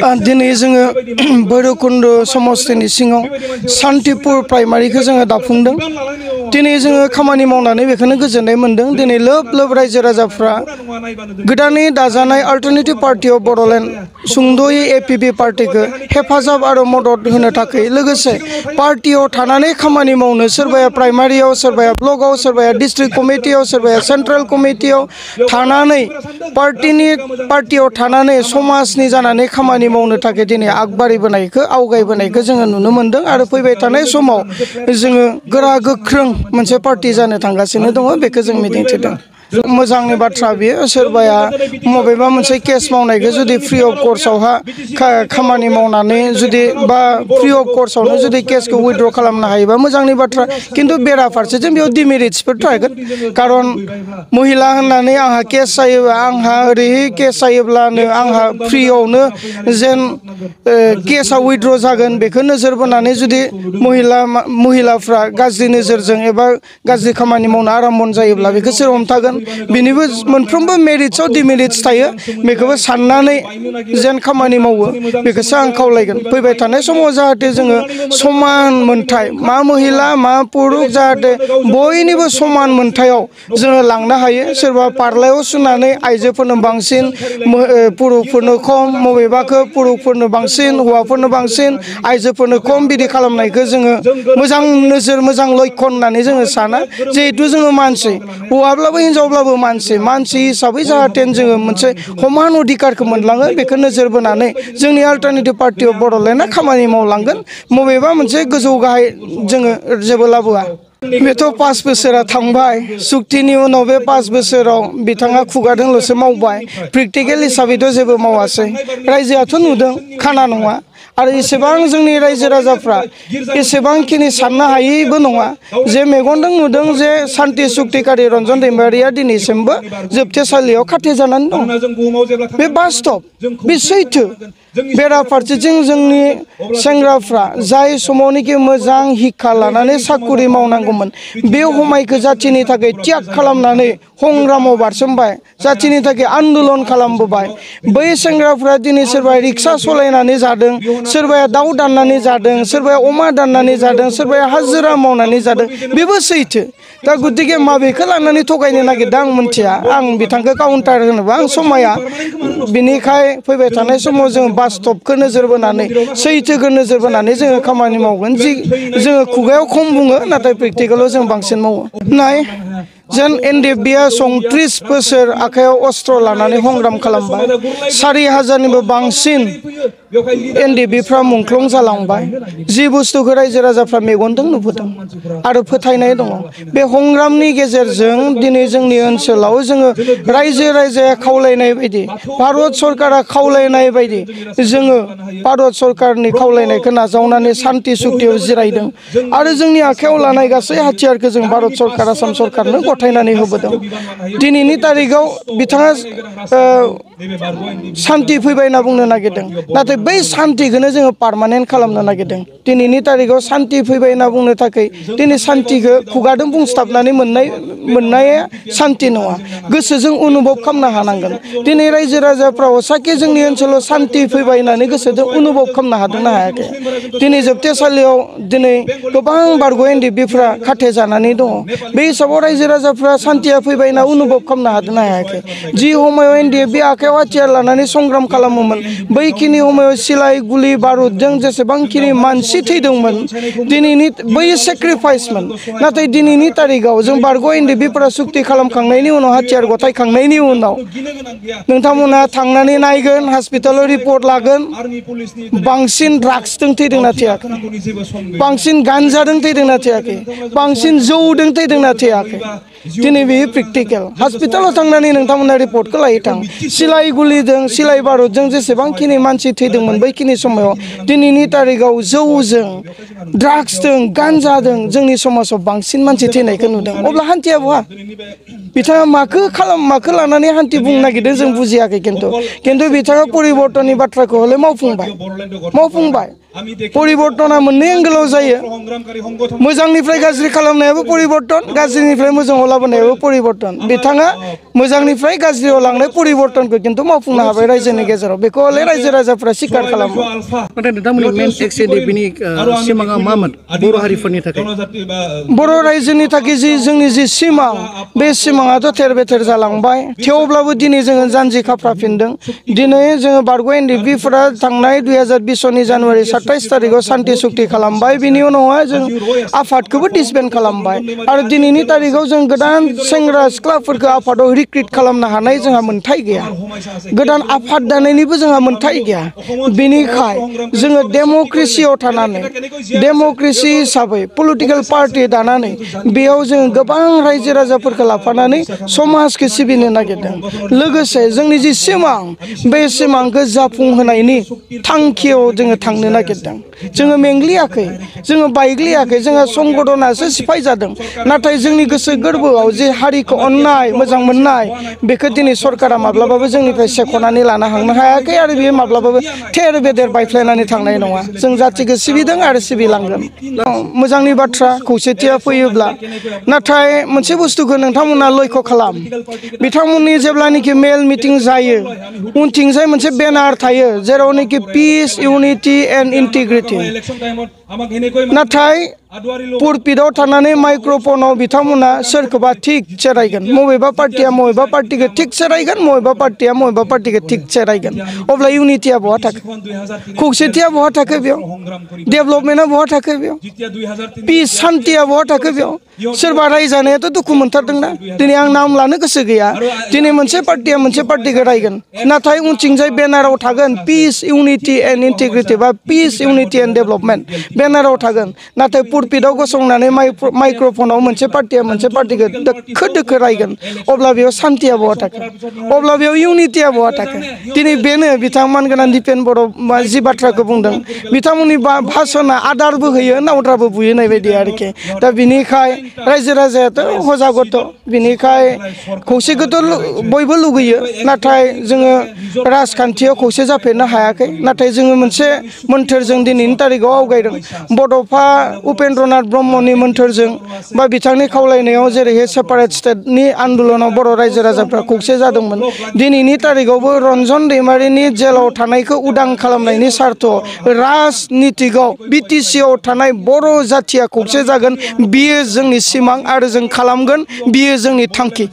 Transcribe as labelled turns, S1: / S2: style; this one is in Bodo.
S1: दिनै जोङो भैरबकुन्द समस्थिनि सिङाव सान्तिपुर प्राइमारिखौ जोङो दाफुंदों। दिनै जोङो खामानि मावनानै बेखौनो गोजोननाय मोन्दों। दिनै लोब लोब रायजो राजाफ्रा गोदानै दाजानाय अल्टारनेटिभ पार्टी अफ बड'लेण्ड सुंद'यै एपिपि पार्टीखौ हेफाजाब आरो मदद होनो थाखाय लोगोसे पार्टीयाव थानानै खामानि मावनो सोरबाया प्राइमारियाव, सोरबाया ब्लकआव, सोरबाया डिस्ट्रिक्ट कमिटियाव, सोरबाया सेन्ट्रेल कमिटियाव थानानै पार्टीयाव थानानै समाजनि जानानै खामानि मावनो थाखाय दिनै आगबारिबोनायखौ आवगायबोनायखौ जोङो नुनो मोन्दों आरो फैबाय थानाय समाव जोङो गोरा गोख्रों मोनसे पार्टी जानो थांगासिनो दङ। बेखौ जों मिजिंथिदों। मोजांनि बाथ्रा बियो। सोरबाया मबेबा मोनसे केस मावनायखौ जुदि फ्रि अफ कर्सआवहा खामानि मावनानै जुदि बा फ्रि अफ कर्सआवनो जुदि केसखौ उइथड्र खालामनो हायोबा मोजांनि बाथ्रा। खिन्थु बेराफारसेजों बेयाव डिमेरिट्सफोर थागोन। खारन महिला होननानै आंहा केस जायोबा आंहा ओरैहाय केस जायोब्लानो आंहा फ्रियावनो जेन केसआ उइथड्र जागोन बेखौ नोजोर बोनानै जुदि महिलाफ्रा गाज्रि नोजोरजों एबा गाज्रि खामानि मावनो आराम्भ जायोब्ला बेखौ सोर हमथागोन? बिनिबो मोनफ्रोमबो मेरिट्सआव डिमेरिट्स थायो। बेखौबो साननानै जेन खामानि मावो बेखौसो आं खावलायगोन। फैबाय थानाय समाव जाहाथे जोङो समान मोनथाय, मा महिला मा पुरुष, जाहाथे बयनिबो समान मोनथायाव जोङो लांनो हायो। सोरबा पार्लायाव सुनानै आइजोफोरनो बांसिन, पुरुषफोरनो खम, बबेबाखौ पुरुषफोरनो बांसिन, हौवाफोरनो बांसिन, आइजोफोरनो खम बिदि खालामनायखौ जोङो मोजां नोजोर, मोजां लक्षण होननानै जोङो साना। जिहेथु जोङो मानसि, हौवाब्लाबो हिनजावब्लाबो मानसि हिसाबै जाहाथे जोङो मोनसे समान अधिकारखौ मोनलाङो बेखौ नोजोर बोनानै जोंनि अल्टारनेटिभ पार्टी अफ बड'लेण्डआ खामानि मावलांगोन। बबेबा मोनसे गोजौ गाहाय जोङो जेबो लाबोआ। बेथ' 5 बोसोरा थांबाय। सुक्तिनि उनाव बे 5 बोसोराव बिथाङा खुगाजोंल'सो मावबाय। प्रेक्टिकेल हिसाबैथ' जेबो मावासै। रायजोआथ' नुदों, खाना नङा। आरो एसेबां जोंनि रायजो राजाफ्रा एसेबांखिनि साननो हायैबो नङा जे मेगनजों नुदों जे सान्ति सुक्तिकारि रन्जन दैमारिया दिनैसिमबो जोबथेसालियाव खाथेजानानै दं। बे बास्तब, बे सैथो। बेराफारसेथिं जोंनि सेंग्राफ्रा जाय समावनोखि मोजां हिक्खा लानानै साकुरि मावनांगौमोन बे समायखौ जाथिनि थाखाय त्याग खालामनानै संग्रामाव बारसोमबाय, जाथिनि थाखाय आन्दलन खालामबोबाय। बै सेंग्राफ्रा दिनै सोरबा रिक्सा सालायनानै जादों, सोरबाया दाउ दाननानै जादों, सोरबाया अमा दाननानै जादों, सोरबाया हाजिरा मावनानै जादों। बेबो सैथो। दा गतिके माबेखौ लानानै थगायनो नागिरदों आं मिथिया। आं बिथांखौ काउन्टार होनोबा आं समाया। बिनिखाय फैबाय थानाय समाव जों बास्तबखौ नोजोर बोनानै, सैथोखौ नोजोर बोनानै जोङो खामानि मावगोन। जि जोङो खुगायाव खम बुङो नाथाय प्रेक्टिकेलाव जों बांसिन मावो। नाय जेन एनडिएफबिआ 34 बोसोर आखायाव अस्त्र लानानै संग्राम खालामबाय। 4000निबो बांसिन एनडिएफबिफ्रा मुंख्लं जालांबाय। जि बुस्थुखौ रायजो राजाफ्रा मेगनजों नुबोदों आरो फोथायनाय दङ। बे संग्रामनि गेजेरजों दिनै जोंनि ओनसोलाव जोङो रायजो राजाया खावलायनाय बायदि, भारत सरकारा खावलायनाय बायदि जोङो भारत सरकारनि खावलायनायखौ नाजावनानै सान्ति सुक्तियाव जिरायदों आरो जोंनि आखायाव लानाय गासै हाथियारखौ जों भारत सरकार, आसाम सरकारनो गथायनानै होबोदों। दिनैनि तारिखाव बिथाङा सान्ति फैबाय होनना बुंनो नागिरदों, नाथाय बै सान्तिखौनो जोङो पार्मानेन्ट खालामनो नागिरदों। दिनैनि तारिखाव सान्ति फैबाय होनना बुंनो थाखाय दिनै सान्तिखौ खुगाजों बुंस्लाबनानै मोननाया सान्ति नङा। गोसोजों अनुभब खालामनो हानांगोन। दिनै रायजो राजाफ्रा हसाके जोंनि ओनसोलाव सान्ति फैबाय होननानै गोसोजों अनुभब खालामनो हादोंना हायाखै? दिनै जोबथेसालियाव दिनै गोबां बारग' एनडिएफबिफ्रा खाथेजानानै दङ। बे हिसाबाव रायजो राजाफ्रा सान्तिया फैबाय होनना अनुभब खालामनो हादोंना हायाखै? जि समायाव एनडिएफबि आखायाव हाथियार लानानै संग्राम खालामोमोन बैखिनि समायाव सिलाइ गुलि बारुदजों जेसेबांखिनि मानसि थैदोंमोन दिनैनि बै सेक्रिफाइसमोन। नाथाय दिनैनि तारिखाव जों बारग' एनडिएफबिफोरा सुक्ति खालामखांनायनि उनाव, हाथियार गथायखांनायनि उनाव नोंथांमोना थांनानै नायगोन, हस्पिटालाव रिपर्ट लागोन, बांसिन ड्राग्सजों थैदोंना थैयाखै? बांसिन गान्जाजों थैदोंना थैयाखै? बांसिन जौदों थैदोंना थैयाखै? दिनै बेयो प्रेक्टिकेल। हस्पिटालाव थांनानै नोंथांमोना रिपर्टखौ लायो थां। सिलाइ गुलिजों, सिलाइ बारुदजों जेसेबांखिनि मानसि थैदोंमोन बैखिनि समाव दिनैनि तारिखाव जौजों, ड्राग्सजों, गान्जाजों जोंनि समाजाव बांसिन मानसि थैनायखौ नुदों। अब्ला हान्थिया बहा? बिथाङा माखो लानानै हान्थि बुंनो नागिरदों जों बुजियाखै खिन्थु बिथाङा परिबर्तननि बाथ्राखौ हले मावफुंबाय परिबर्तना मोननै एंगेलाव जायो मोजांनिफ्राय गाज्रि खालामनायाबो परिबर्तन गाज्रिनिफ्राय मोजाङाव लाबोनायाबो परिबर्तन बिथाङा मोजांनिफ्राय गाज्रियाव लांनाय परिबर्तनखौ खिन्थु मावफुंनो हाबाय रायजोनि गेजेराव बेखौ हले रायजो राजाफ्रा स्वीकार खालामो
S2: नाथाय नोंथांमोननि मेन एक्सएनडिपिनि सिमाङा मामोन बर' हारिफोरनि थाखाय
S1: बर' रायजोनि थाखाय जोंनि जि सिमां बे सिमाङाथ' थेर बेथेर जालांबाय थेवब्लाबो दिनै जोङो जानजि खाफ्राफिनदों दिनै जोङो बारग' एनडिपिफोरा थांनाय 2020 जानुवारि 27 तारिखआव सान्ति सुक्ति खालामबाय बिनि उनावहाय जों आफादखौबो डिसबेन्ड खालामबाय आरो दिनैनि तारिखआव जों गोदान सेंग्रा सिख्लाफोरखौ आफादाव रिक्रुट खालामनो हानाय जोंहा मोन्थाय गैया गोदान आफाद दानायनिबो जोंहा मोन्थाय गैया बेनिखाय जोङो डेम'क्रेसियाव थानानै डेम'क्रेसि हिसाबै पलिटिकेल पार्टि दानानै बेयाव जों गोबां रायजो राजाफोरखौ लाफानानै समाजखौ सिबिनो नागिरदों लोगोसे जोंनि जि सिमां बे सिमांखौ जाफुंहोनायनि थांखियाव जोङो थांनो नागिरदों जोङो मेंग्लियाखै जोङो बायग्लियाखै जोंहा संगठनासो सिफाय जादों नाथाय जोंनि गोसो गोरबोआव जे हारिखौ अननाय मोजां मोननाय बेखौ दिनै सरकारा माब्लाबाबो जोंनिफ्राय सेख'नानै लानो हायाखै आरो बेयो माब्लाबाबो थेर बेदेर बायफ्लेनानै थांनाय नङा जों जाथिखौ सिबिदों आरो सिबिलांगोन मोजांनि बाथ्रा खौसेथिया फैयोब्ला नाथाय मोनसे बुस्थुखौ नोंथांमोना लक्ष्य खालाम बिथांमोननि जेब्लानाखि मेल मिटिं जायो उनथिंजाय मोनसे बेनार थायो जेरावनाखि पिस इउनिटि एन्ड इन्टिग्रिटि नाथाय पुलपिटआव थानानै माइक्र'फनाव बिथांमोना सोरखौबा थिग सेरायगोन बबेबा पार्टिया बबेबा पार्टिखौ थिग सेरायगोन बबेबा पार्टिया बबेबा पार्टिखौ थिग सेरायगोन अब्ला इउनिटिया बहा थाखो खौसेथिया बहा थाखो बेयाव डेभेलपमेन्टआ बहा थाखो बेयाव पिस सान्तिया बहा थाखो बेयाव सोरबा रायजानायाथ' दुखु मोनथारदोंना दिनै आं नाम लानो गोसो गैया दिनै मोनसे पार्टिया मोनसे पार्टिखौ रायगोन नाथाय उनथिंजाय बेनाराव थागोन पिस इउनिटि एन्ड इन्टिग्रिटि बा पिस इउनिटि एन्ड डेभेलपमेन्ट बेनाराव थागोन नाथाय पुलपिटआव गसंनानै माइक्र'फनाव मोनसे पार्टिया मोनसे पार्टिखौ दोखो रायगोन अब्ला बेयाव सान्तिया बहा थाखो अब्ला बेयाव इउनिटिया बहा थाखो दिनै बेनो बिथां मानगोनां दिपेन बर' जि बाथ्राखौ बुंदों बिथांमोननि भाषणआ आदारबो होयो नावद्राबो बुयो होननाय बायदि आरोखि दा बिनिखाय रायजो राजायाथ' हजागथ' बिनिखाय खौसेखौथ' बयबो लुगैयो नाथाय जोङो राजखान्थियाव खौसे जाफेरनो हायाखै नाथाय जोङो मोनसे मोन्थोरजों दिनैनि तारिखआव आवगायदों बड'फा उपेन्द्रनाथ ब्रह्मनि मोन्थोरजों बा बिथांनि खावलायनायाव जेरैहाय सेपारेट स्टेटनि आन्दलनाव बर' रायजो राजाफ्रा खौसे जादोंमोन दिनैनि तारिखआवबो रन्जन दैमारिनि जेलाव थानायखौ उदां खालामनायनि सार्थ राजनितिकआव बिटिसिआव थानाय बर' जाथिया खौसे जागोन बियो जोंनि सिमां आरो जों खालामगोन बियो जोंनि थांखि